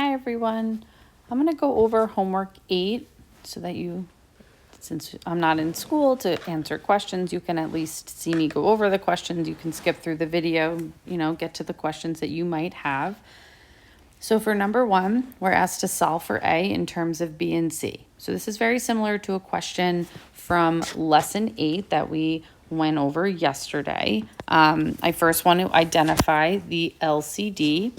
Hi everyone. I'm going to go over homework 8 so that since I'm not in school to answer questions, you can at least see me go over the questions. You can skip through the video, get to the questions that you might have. So for number 1, we're asked to solve for A in terms of B and C. So this is very similar to a question from lesson 8 that we went over yesterday. I first want to identify the LCD.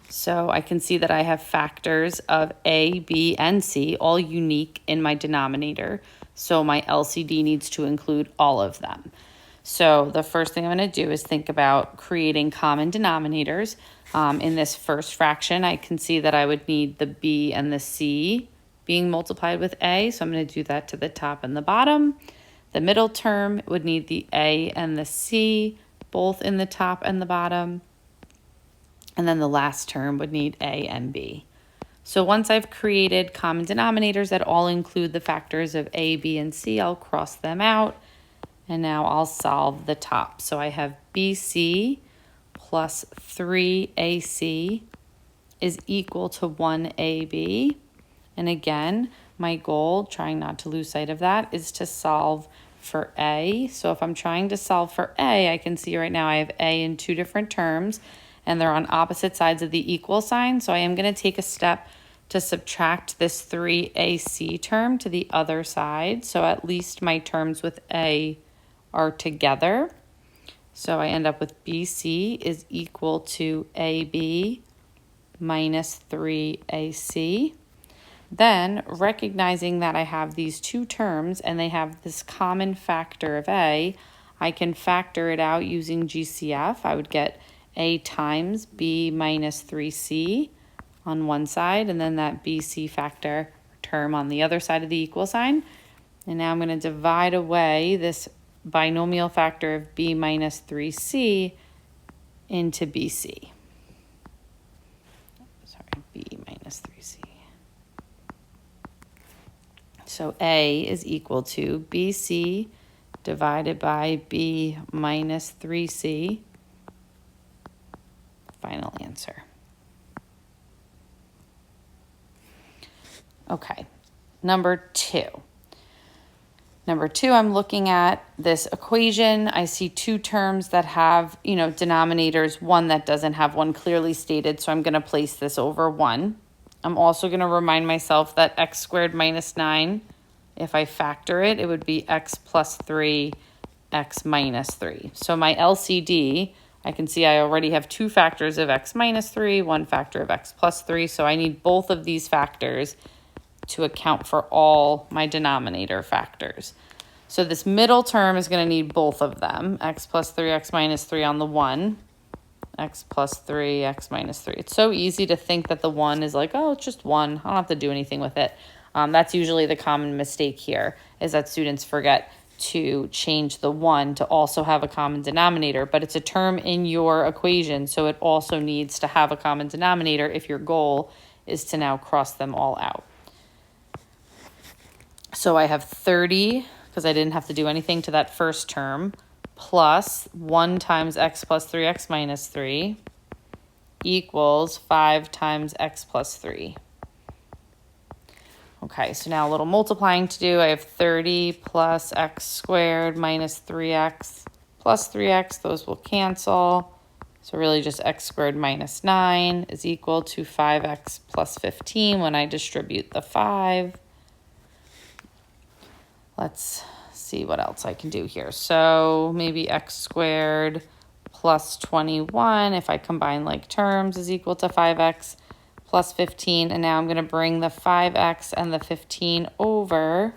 So I can see that I have factors of A, B, and C, all unique in my denominator. So my LCD needs to include all of them. So the first thing I'm going to do is think about creating common denominators. In this first fraction, I can see that I would need the B and the C being multiplied with A. So I'm going to do that to the top and the bottom. The middle term would need the A and the C, both in the top and the bottom. And then the last term would need A and B. So once I've created common denominators that all include the factors of A, B, and C, I'll cross them out. And now I'll solve the top. So I have BC plus 3AC is equal to 1AB. And again, my goal, trying not to lose sight of that, is to solve for A. So if I'm trying to solve for A, I can see right now I have A in two different terms, and they're on opposite sides of the equal sign. So I am going to take a step to subtract this 3AC term to the other side. So at least my terms with A are together. So I end up with BC is equal to AB minus 3AC. Then, recognizing that I have these two terms and they have this common factor of A, I can factor it out using GCF. I would get A times B minus 3C on one side, and then that BC factor term on the other side of the equal sign. And now I'm going to divide away this binomial factor of B minus 3C into BC. Sorry, B minus 3C. So A is equal to BC divided by B minus 3C. Final answer. Okay, number 2. Number 2, I'm looking at this equation. I see two terms that have, denominators, one that doesn't have one clearly stated, so I'm going to place this over 1. I'm also going to remind myself that x squared minus 9, if I factor it, it would be x plus 3, x minus 3. So my LCD, I can see I already have two factors of x minus 3, one factor of x plus 3, so I need both of these factors to account for all my denominator factors. So this middle term is going to need both of them, x plus 3, x minus 3 on the 1, x plus 3, x minus 3. It's so easy to think that the 1 is like, oh, it's just 1. I don't have to do anything with it. That's usually the common mistake here, is that students forget to change the 1 to also have a common denominator, but it's a term in your equation, so it also needs to have a common denominator if your goal is to now cross them all out. So I have 30, because I didn't have to do anything to that first term, plus 1 times x plus 3x minus 3 equals 5 times x plus 3. Okay, so now a little multiplying to do. I have 30 plus x squared minus 3x plus 3x. Those will cancel. So really just x squared minus 9 is equal to 5x plus 15 when I distribute the 5. Let's see what else I can do here. So maybe x squared plus 21, if I combine like terms, is equal to 5x plus 15. And now I'm going to bring the 5x and the 15 over.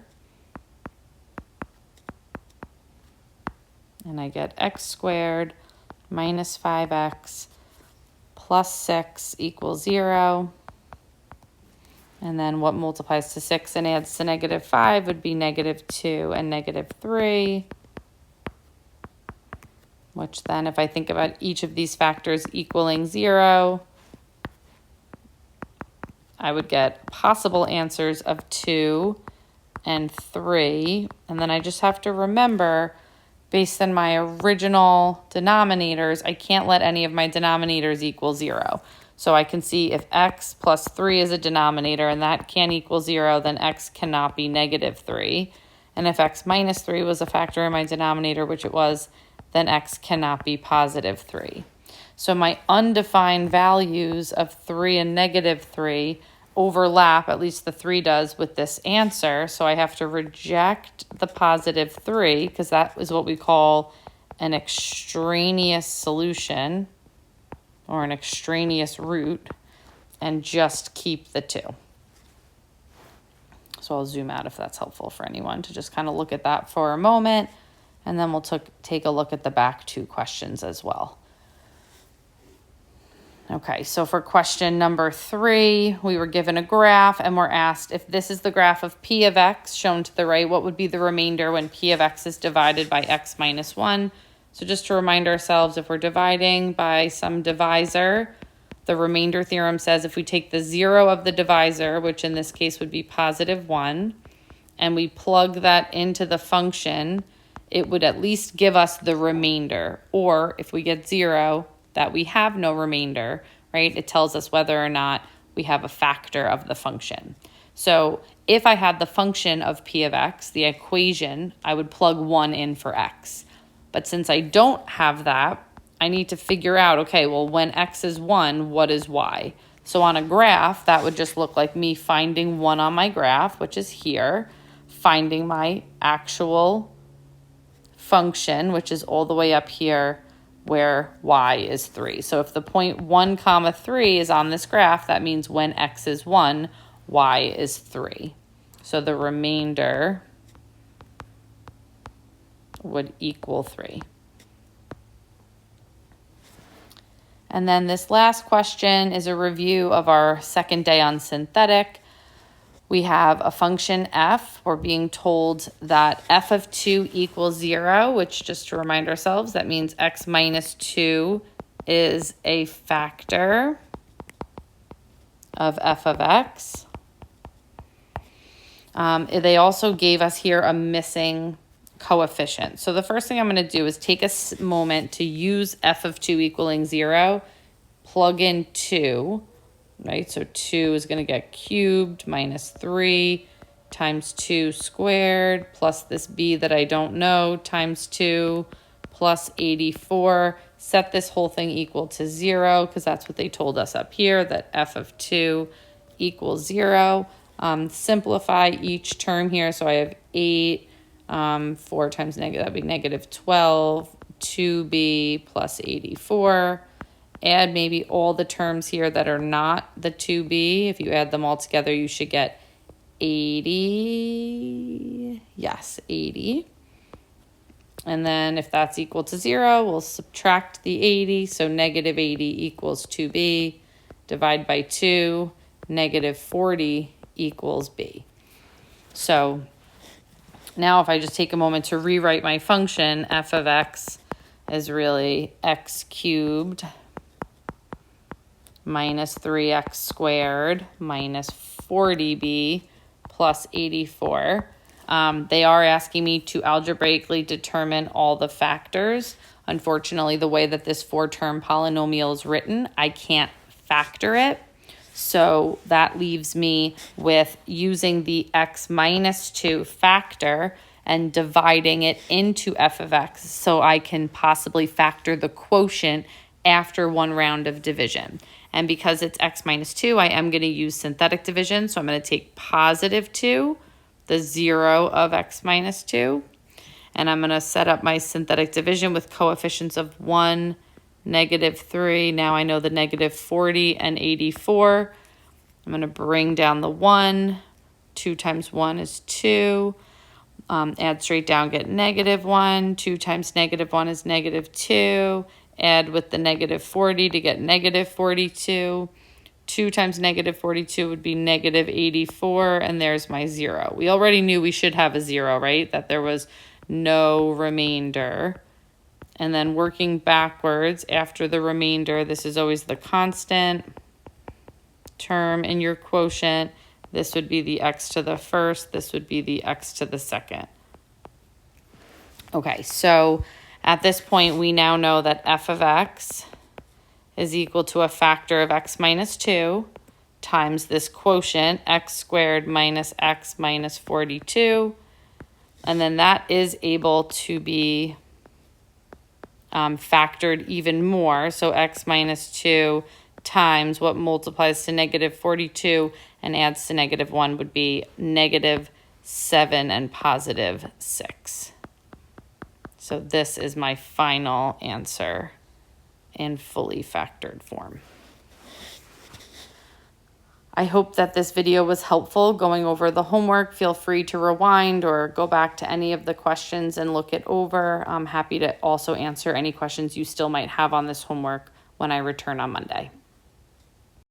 And I get x squared minus 5x plus 6 equals 0. And then what multiplies to 6 and adds to negative 5 would be negative 2 and negative 3. Which then, if I think about each of these factors equaling 0, I would get possible answers of 2 and 3. And then I just have to remember, based on my original denominators, I can't let any of my denominators equal 0. So I can see if x plus 3 is a denominator and that can't equal 0, then x cannot be negative 3. And if x minus 3 was a factor in my denominator, which it was, then x cannot be positive 3. So my undefined values of 3 and negative 3 overlap, at least the 3 does, with this answer. So I have to reject the positive 3 because that is what we call an extraneous solution or an extraneous root, and just keep the 2. So I'll zoom out if that's helpful for anyone to just kind of look at that for a moment, and then we'll take a look at the back 2 questions as well. Okay, so for question number 3, we were given a graph and we're asked if this is the graph of p of x shown to the right, what would be the remainder when p of x is divided by x minus 1? So just to remind ourselves, if we're dividing by some divisor, the remainder theorem says if we take the 0 of the divisor, which in this case would be positive 1, and we plug that into the function, it would at least give us the remainder. Or if we get 0, that we have no remainder, right? It tells us whether or not we have a factor of the function. So if I had the function of p of x, the equation, I would plug 1 in for x. But since I don't have that, I need to figure out, okay, well, when x is 1, what is y? So on a graph, that would just look like me finding 1 on my graph, which is here, finding my actual function, which is all the way up here, where y is 3. So if the point 1 comma 3 is on this graph, that means when x is 1, y is 3. So the remainder would equal 3. And then this last question is a review of our second day on synthetic. We have a function f. We're being told that f of 2 equals 0, which, just to remind ourselves, that means x minus 2 is a factor of f of x. They also gave us here a missing coefficient. So the first thing I'm going to do is take a moment to use f of 2 equaling 0, plug in 2. Right, so 2 is going to get cubed minus 3 times 2 squared plus this b that I don't know times 2 plus 84. Set this whole thing equal to 0 because that's what they told us up here, that f of 2 equals 0. Simplify each term here. So I have 8, 4 times negative, that would be negative 12, 2b plus 84. Add maybe all the terms here that are not the 2b. If you add them all together, you should get 80. Yes, 80. And then if that's equal to 0, we'll subtract the 80. So negative 80 equals 2b. Divide by 2. Negative 40 equals b. So now if I just take a moment to rewrite my function, f of x is really x cubed minus 3x squared minus 40b plus 84. They are asking me to algebraically determine all the factors. Unfortunately, the way that this 4-term polynomial is written, I can't factor it. So that leaves me with using the x minus 2 factor and dividing it into f of x so I can possibly factor the quotient after one round of division. And because it's x minus 2, I am going to use synthetic division. So I'm going to take positive 2, the 0 of x minus 2. And I'm going to set up my synthetic division with coefficients of 1, negative 3. Now I know the negative 40 and 84. I'm going to bring down the 1. 2 times 1 is 2. Add straight down, get negative 1. 2 times negative 1 is negative 2. Add with the negative 40 to get negative 42. 2 times negative 42 would be negative 84, and there's my 0. We already knew we should have a 0, right? That there was no remainder. And then working backwards after the remainder, this is always the constant term in your quotient. This would be the x to the first. This would be the x to the second. Okay, so at this point, we now know that f of x is equal to a factor of x minus 2 times this quotient, x squared minus x minus 42. And then that is able to be factored even more. So x minus 2 times what multiplies to negative 42 and adds to negative 1 would be negative 7 and positive 6. So this is my final answer in fully factored form. I hope that this video was helpful going over the homework. Feel free to rewind or go back to any of the questions and look it over. I'm happy to also answer any questions you still might have on this homework when I return on Monday.